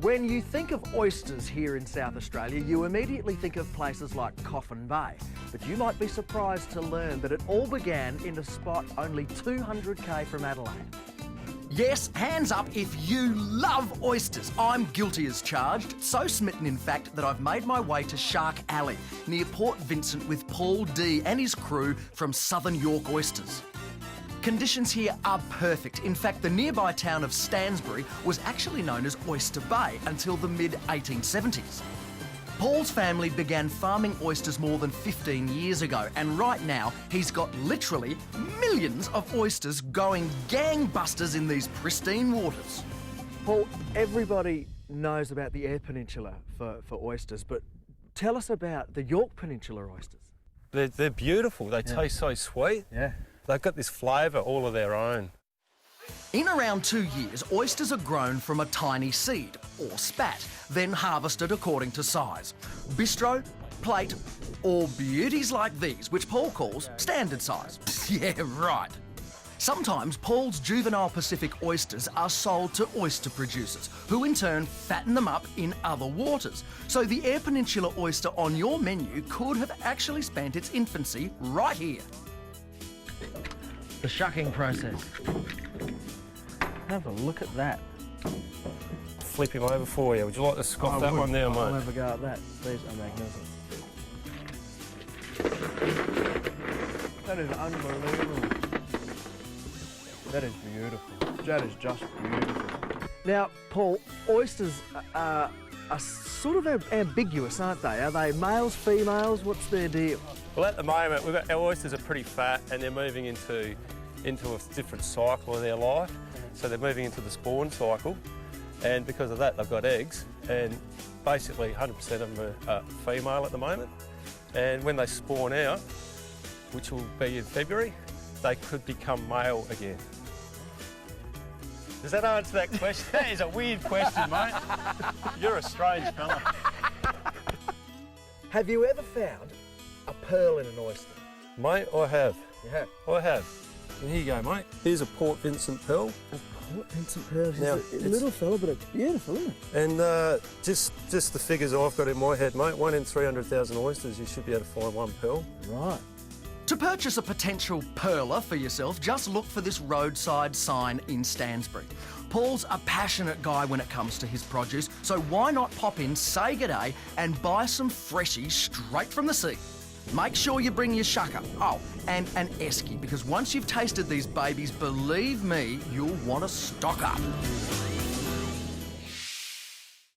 When you think of oysters here in South Australia, you immediately think of places like Coffin Bay. But you might be surprised to learn that it all began in a spot only 200k from Adelaide. Yes, hands up if you love oysters. I'm guilty as charged, so smitten in fact that I've made my way to Shark Alley near Port Vincent with Paul D and his crew from southern Yorke Oysters. Conditions here are perfect. In fact, the nearby town of Stansbury was actually known as Oyster Bay until the mid-1870s. Paul's family began farming oysters more than 15 years ago, and right now he's got literally millions of oysters going gangbusters in these pristine waters. Paul, everybody knows about the Eyre Peninsula for oysters, but tell us about the Yorke Peninsula oysters. They're beautiful. They taste so sweet. Yeah. They've got this flavour all of their own. In around 2 years, oysters are grown from a tiny seed, or spat, then harvested according to size. Bistro, plate, or beauties like these, which Paul calls standard size. Yeah, right. Sometimes Paul's juvenile Pacific oysters are sold to oyster producers, who in turn fatten them up in other waters. So the Eyre Peninsula oyster on your menu could have actually spent its infancy right here. The shucking process. Have a look at that. Flip him over for you. Would you like to scoff that one there, mate? I'll have a go at that. These are magnificent. That is unbelievable. That is beautiful. That is just beautiful. Now, Paul, oysters are sort of ambiguous, aren't they? Are they males, females? What's their deal? Well, at the moment, our oysters are pretty fat and they're moving into a different cycle of their life. So they're moving into the spawn cycle, and because of that, they've got eggs, and basically 100% of them are female at the moment. And when they spawn out, which will be in February, they could become male again. Does that answer that question? That is a weird question, mate. You're a strange fella. Have you ever found a pearl in an oyster? Mate, I have. You have? I have. And here you go, mate. Here's a Port Vincent pearl. A Port Vincent pearl. Now, it's a little fella, but it's beautiful, isn't it? And just the figures I've got in my head, mate, 1 in 300,000 oysters, you should be able to find one pearl. Right. To purchase a potential pearler for yourself, just look for this roadside sign in Stansbury. Paul's a passionate guy when it comes to his produce, so why not pop in, say g'day, and buy some freshies straight from the sea. Make sure you bring your shucker. Oh, and an esky, because once you've tasted these babies, believe me, you'll want to stock up.